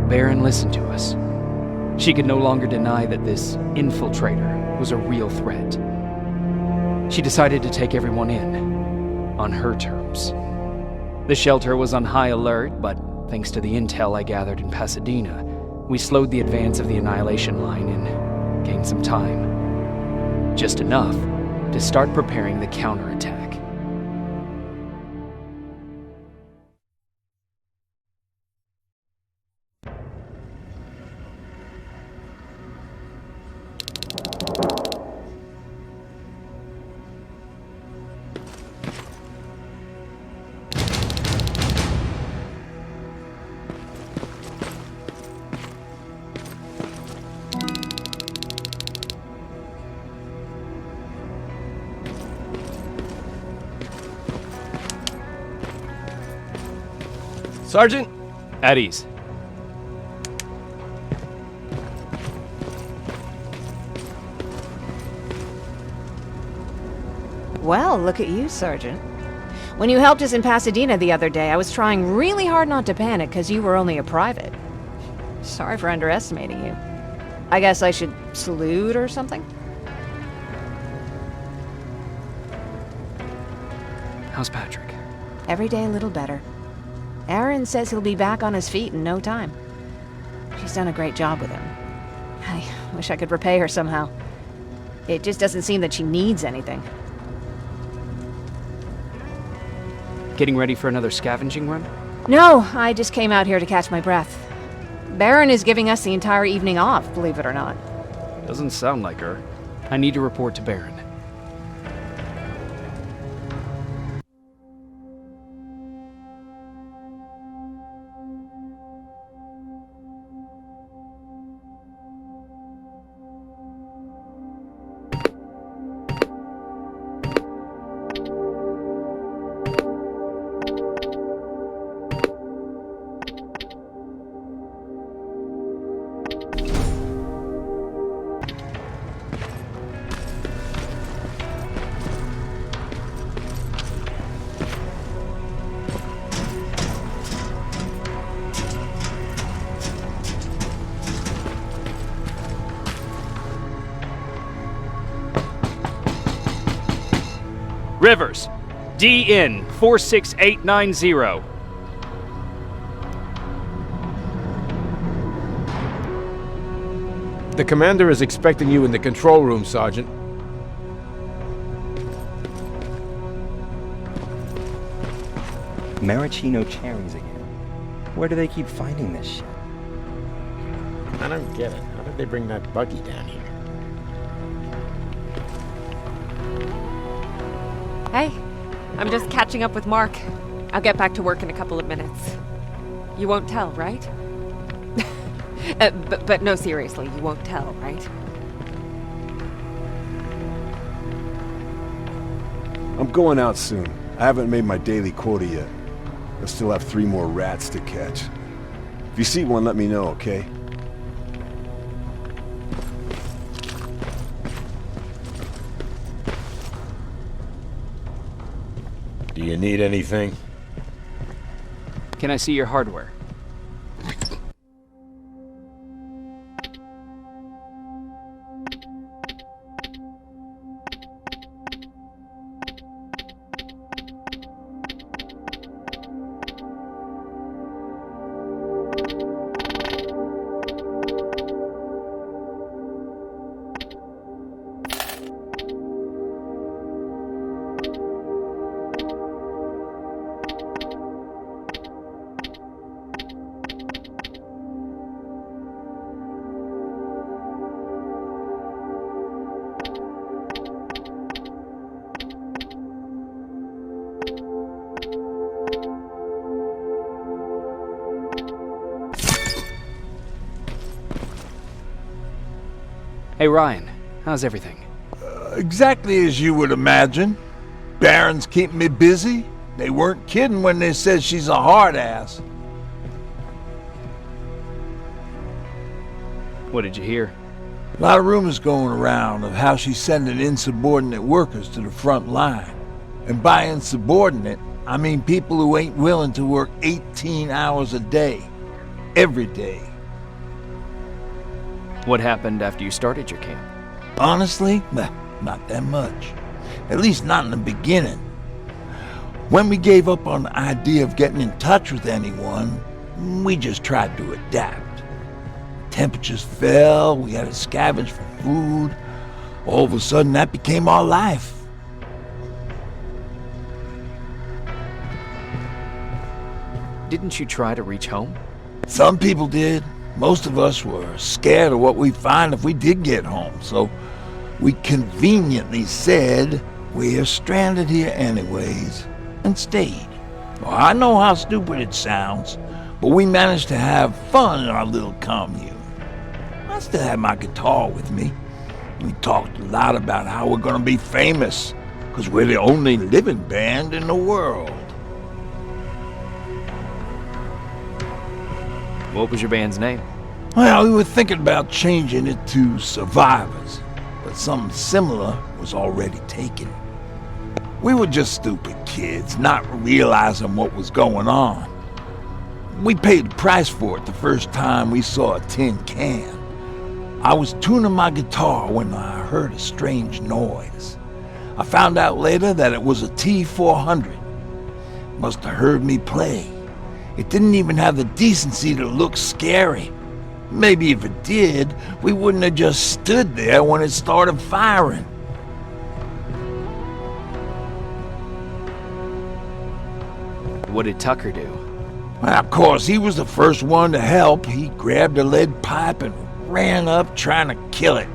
Baron listened to us. She could no longer deny that this infiltrator was a real threat. She decided to take everyone in, on her terms. The shelter was on high alert, but thanks to the intel I gathered in Pasadena, we slowed the advance of the Annihilation Line and gained some time. Just enough to start preparing the counterattack. Sergeant? At ease. Well, look at you, Sergeant. When you helped us in Pasadena the other day, I was trying really hard not to panic because you were only a private. Sorry for underestimating you. I guess I should salute or something? How's Patrick? Every day a little better. Aaron says he'll be back on his feet in no time. She's done a great job with him. I wish I could repay her somehow. It just doesn't seem that she needs anything. Getting ready for another scavenging run? No, I just came out here to catch my breath. Baron is giving us the entire evening off, believe it or not. Doesn't sound like her. I need to report to Baron. Rivers, DN 46890. The commander is expecting you in the control room, Sergeant. Maraschino cherries again. Where do they keep finding this shit? I don't get it. How did they bring that buggy down here? Hey, I'm just catching up with Mark. I'll get back to work in a couple of minutes. You won't tell, right? But no, seriously, you won't tell, right? I'm going out soon. I haven't made my daily quota yet. I still have 3 more rats to catch. If you see one, let me know, okay? Do you need anything? Can I see your hardware? Hey Ryan, how's everything? Exactly as you would imagine. Baron's keeping me busy. They weren't kidding when they said she's a hard ass. What did you hear? A lot of rumors going around of how she's sending insubordinate workers to the front line. And by insubordinate, I mean people who ain't willing to work 18 hours a day, every day, What happened after you started your camp? Honestly, not that much. At least not in the beginning. When we gave up on the idea of getting in touch with anyone, we just tried to adapt. Temperatures fell, we had to scavenge for food. All of a sudden, that became our life. Didn't you try to reach home? Some people did. Most of us were scared of what we'd find if we did get home, so we conveniently said we're stranded here anyways, and stayed. Well, I know how stupid it sounds, but we managed to have fun in our little commune. I still had my guitar with me. We talked a lot about how we're gonna be famous, because we're the only living band in the world. What was your band's name? Well, we were thinking about changing it to Survivors, but something similar was already taken. We were just stupid kids, not realizing what was going on. We paid the price for it the first time we saw a tin can. I was tuning my guitar when I heard a strange noise. I found out later that it was a T-400. Must have heard me play. It didn't even have the decency to look scary. Maybe if it did, we wouldn't have just stood there when it started firing. What did Tucker do? Well, of course, he was the first one to help. He grabbed a lead pipe and ran up trying to kill it.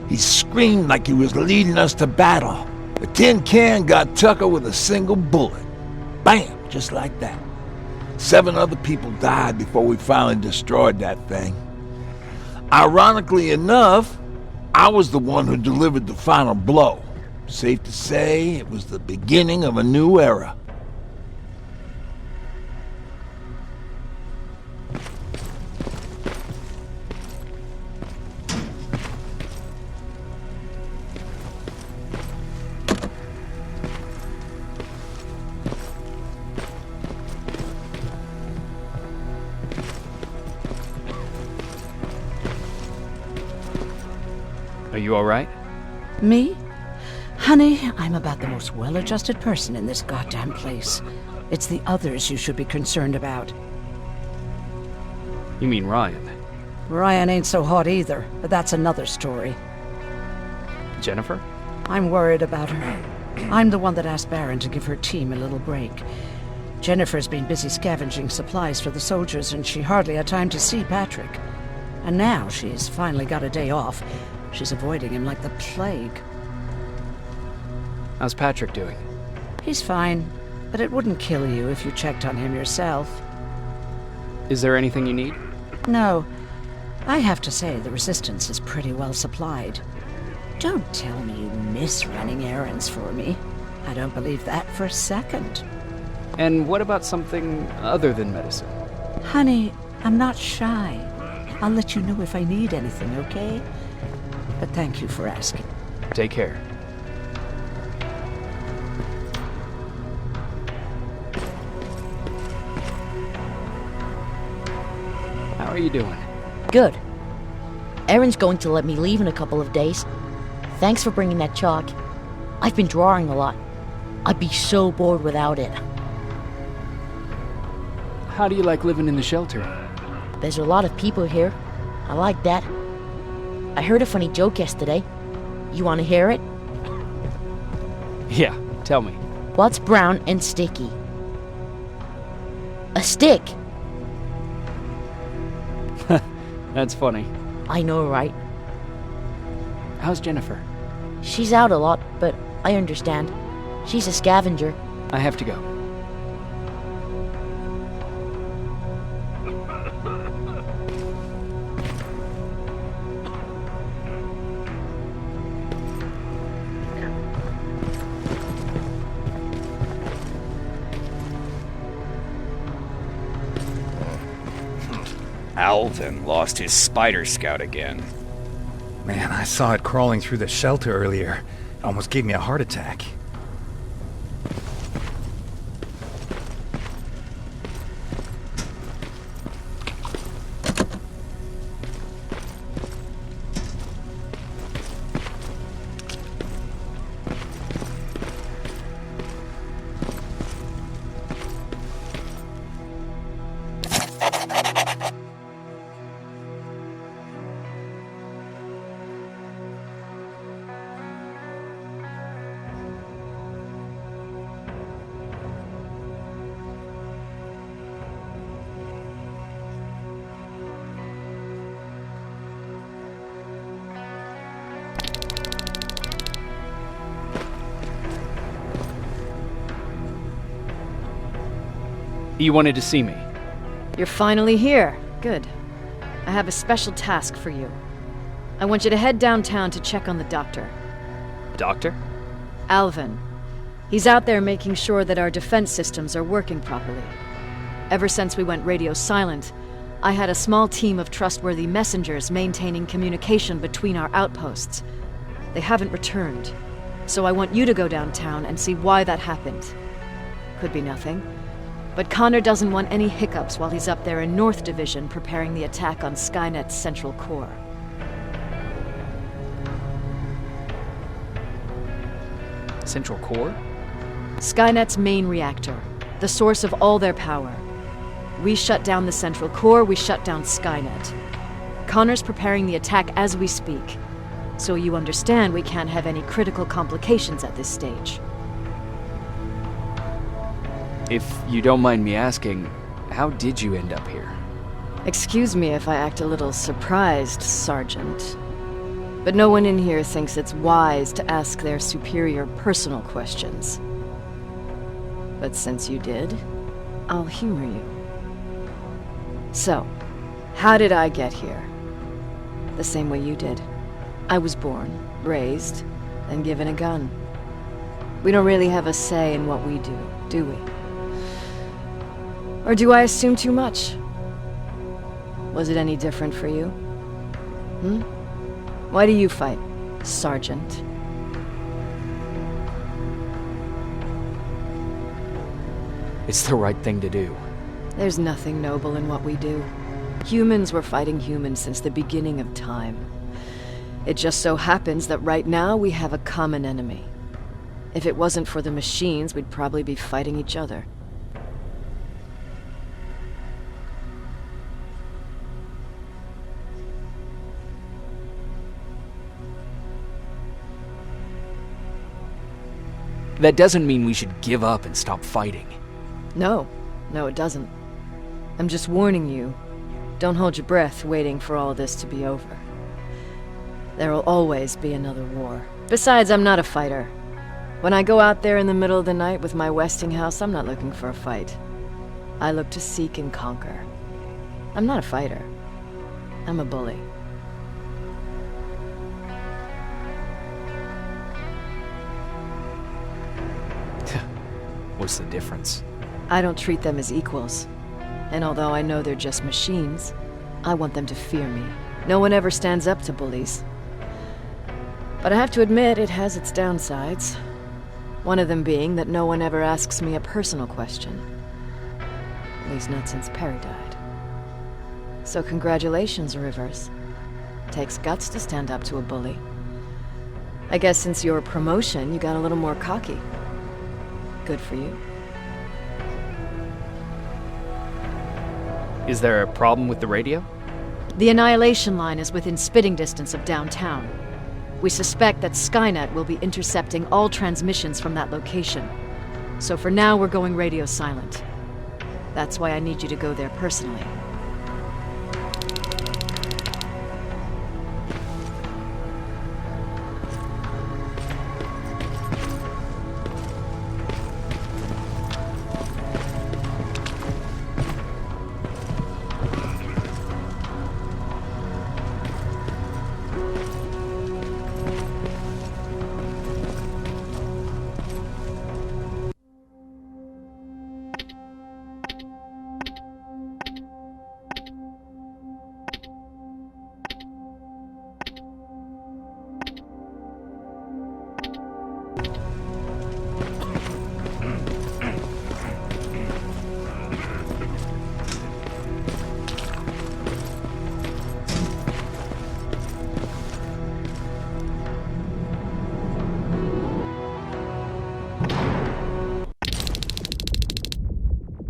He screamed like he was leading us to battle. The tin can got Tucker with a single bullet. Bam! Just like that. 7 other people died before we finally destroyed that thing. Ironically enough, I was the one who delivered the final blow. Safe to say, it was the beginning of a new era. Are you alright? Me? Honey, I'm about the most well-adjusted person in this goddamn place. It's the others you should be concerned about. You mean Ryan? Ryan ain't so hot either, but that's another story. Jennifer? I'm worried about her. I'm the one that asked Baron to give her team a little break. Jennifer's been busy scavenging supplies for the soldiers, and she hardly had time to see Patrick. And now she's finally got a day off. She's avoiding him like the plague. How's Patrick doing? He's fine, but it wouldn't kill you if you checked on him yourself. Is there anything you need? No. I have to say the Resistance is pretty well supplied. Don't tell me you miss running errands for me. I don't believe that for a second. And what about something other than medicine? Honey, I'm not shy. I'll let you know if I need anything, okay? But thank you for asking. Take care. How are you doing? Good. Erin's going to let me leave in a couple of days. Thanks for bringing that chalk. I've been drawing a lot. I'd be so bored without it. How do you like living in the shelter? There's a lot of people here. I like that. I heard a funny joke yesterday. You want to hear it? Yeah, tell me. What's brown and sticky? A stick! That's funny. I know, right? How's Jennifer? She's out a lot, but I understand. She's a scavenger. I have to go. Alvin lost his spider scout again. Man, I saw it crawling through the shelter earlier. It almost gave me a heart attack. You wanted to see me? You're finally here. Good. I have a special task for you. I want you to head downtown to check on the doctor. Doctor? Alvin. He's out there making sure that our defense systems are working properly. Ever since we went radio silent, I had a small team of trustworthy messengers maintaining communication between our outposts. They haven't returned, so I want you to go downtown and see why that happened. Could be nothing, but Connor doesn't want any hiccups while he's up there in North Division preparing the attack on Skynet's central core. Central core? Skynet's main reactor, the source of all their power. We shut down the central core, we shut down Skynet. Connor's preparing the attack as we speak, so you understand we can't have any critical complications at this stage. If you don't mind me asking, how did you end up here? Excuse me if I act a little surprised, Sergeant. But no one in here thinks it's wise to ask their superior personal questions. But since you did, I'll humor you. So, how did I get here? The same way you did. I was born, raised, and given a gun. We don't really have a say in what we do we? Or do I assume too much? Was it any different for you? Why do you fight, Sergeant? It's the right thing to do. There's nothing noble in what we do. Humans were fighting humans since the beginning of time. It just so happens that right now we have a common enemy. If it wasn't for the machines, we'd probably be fighting each other. That doesn't mean we should give up and stop fighting. No, it doesn't. I'm just warning you. Don't hold your breath waiting for all this to be over. There will always be another war. Besides, I'm not a fighter. When I go out there in the middle of the night with my Westinghouse, I'm not looking for a fight. I look to seek and conquer. I'm not a fighter. I'm a bully. What's the difference? I don't treat them as equals. And although I know they're just machines, I want them to fear me. No one ever stands up to bullies. But I have to admit, it has its downsides. One of them being that no one ever asks me a personal question. At least not since Perry died. So congratulations, Rivers. Takes guts to stand up to a bully. I guess since your promotion, you got a little more cocky. Good for you. Is there a problem with the radio? The Annihilation Line is within spitting distance of downtown. We suspect that Skynet will be intercepting all transmissions from that location. So for now, we're going radio silent. That's why I need you to go there personally.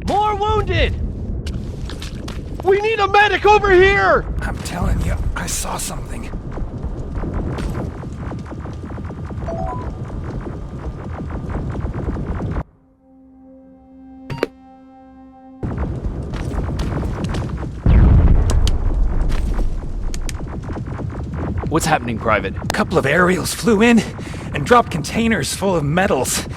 More wounded! We need a medic over here! I'm telling you, I saw something. What's happening, Private? A couple of aerials flew in and dropped containers full of metals.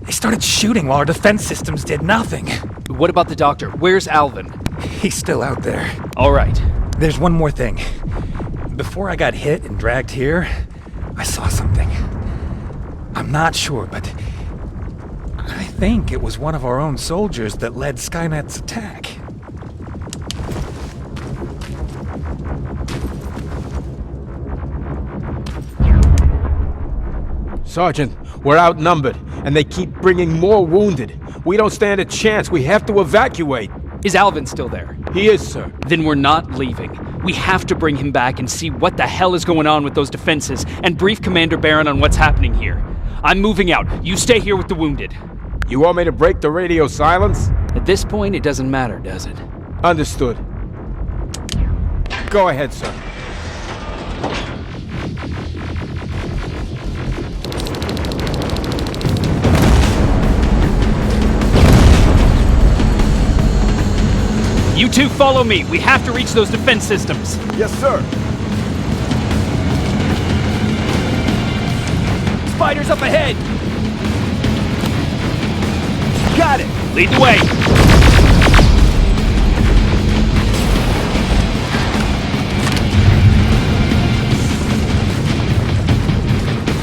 They started shooting while our defense systems did nothing. What about the doctor? Where's Alvin? He's still out there. All right. There's one more thing. Before I got hit and dragged here, I saw something. I'm not sure, but I think it was one of our own soldiers that led Skynet's attack. Sergeant, we're outnumbered, and they keep bringing more wounded. We don't stand a chance. We have to evacuate. Is Alvin still there? He is, sir. Then we're not leaving. We have to bring him back and see what the hell is going on with those defenses and brief Commander Barron on what's happening here. I'm moving out. You stay here with the wounded. You want me to break the radio silence? At this point, it doesn't matter, does it? Understood. Go ahead, sir. You two follow me. We have to reach those defense systems. Yes, sir. Spiders up ahead. Got it! Lead the way.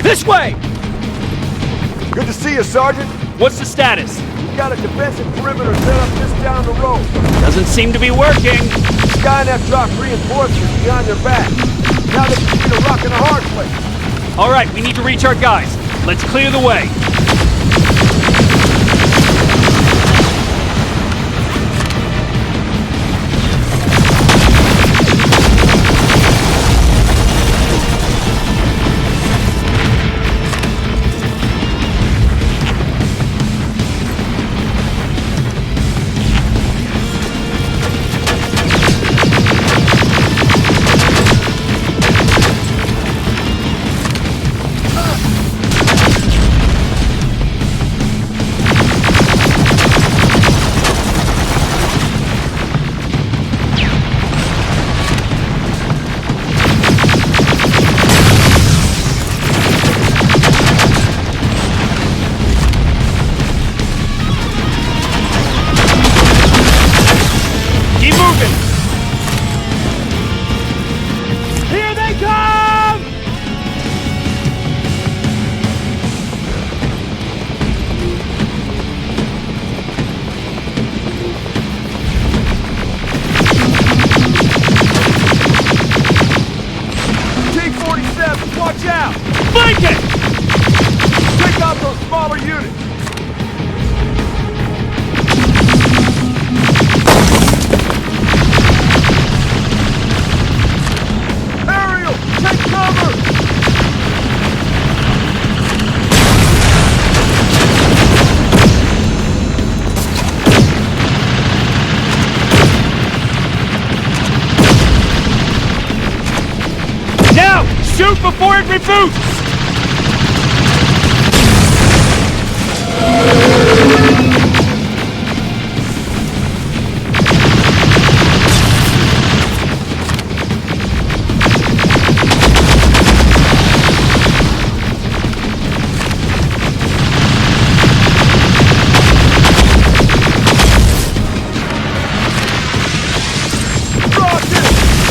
This way! Good to see you, Sergeant. What's the status? We've got a defensive perimeter set up just down the road. Doesn't seem to be working. Skynet dropped reinforcements behind their back. Now they can see a rock in a hard place. All right, we need to reach our guys. Let's clear the way. Watch out! Flank it! Take out those smaller units! Ariel, take cover! Now! Shoot before it reboots!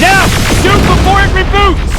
Now! Shoot before it reboots!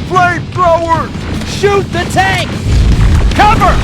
Flamethrowers! Shoot the tank! Cover!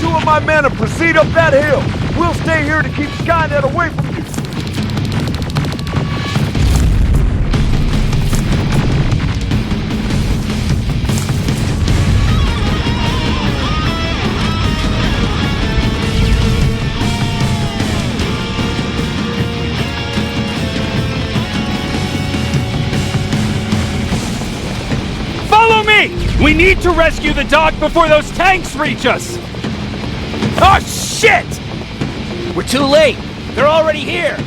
2 of my men and proceed up that hill. We'll stay here to keep Skynet away from you. Follow me! We need to rescue the dog before those tanks reach us! Oh, shit! We're too late. They're already here.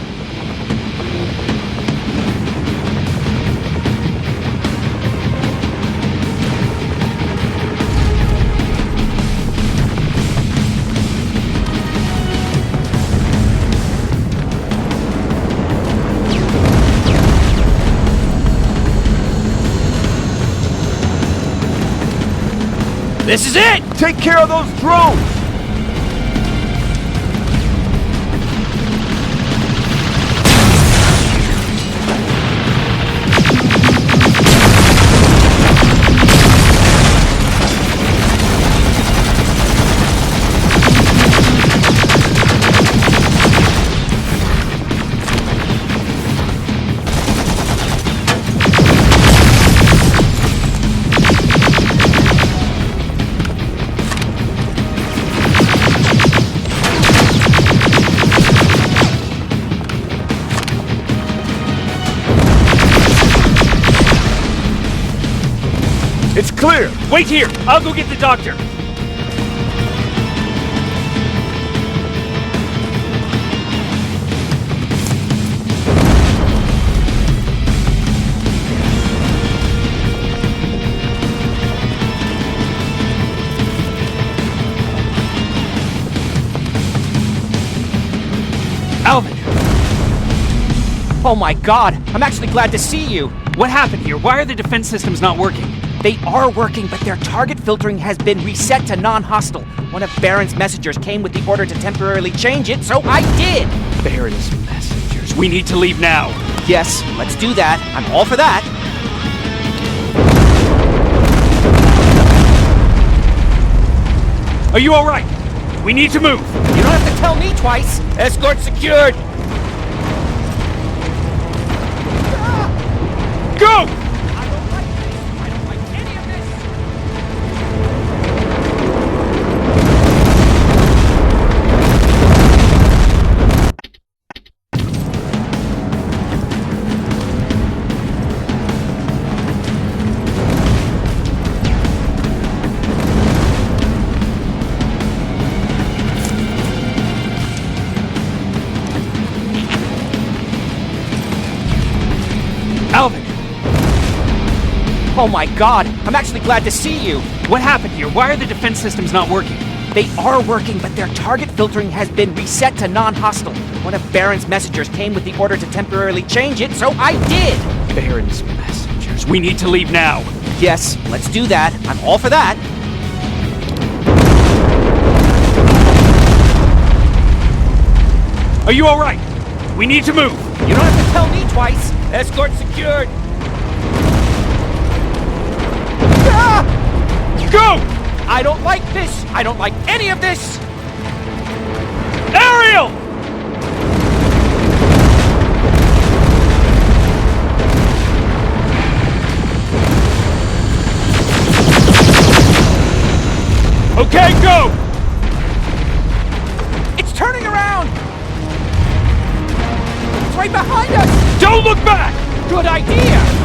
This is it! Take care of those drones! It's clear! Wait here! I'll go get the doctor! Alvin! Oh my god! I'm actually glad to see you! What happened here? Why are the defense systems not working? They are working, but their target filtering has been reset to non-hostile. One of Baron's messengers came with the order to temporarily change it, so I did! Baron's messengers. We need to leave now. Yes, let's do that. I'm all for that. Are you alright? We need to move. You don't have to tell me twice. Escort secured! Go! Alvin! Oh my god, I'm actually glad to see you. What happened here? Why are the defense systems not working? They are working, but their target filtering has been reset to non-hostile. One of Baron's messengers came with the order to temporarily change it, so I did! Baron's messengers. We need to leave now. Yes, let's do that. I'm all for that. Are you alright? We need to move. You don't have to tell me twice. Escort secured! Go! I don't like this. I don't like any of this. Ariel! Okay, go! It's turning around! It's right behind us! Don't look back! Good idea!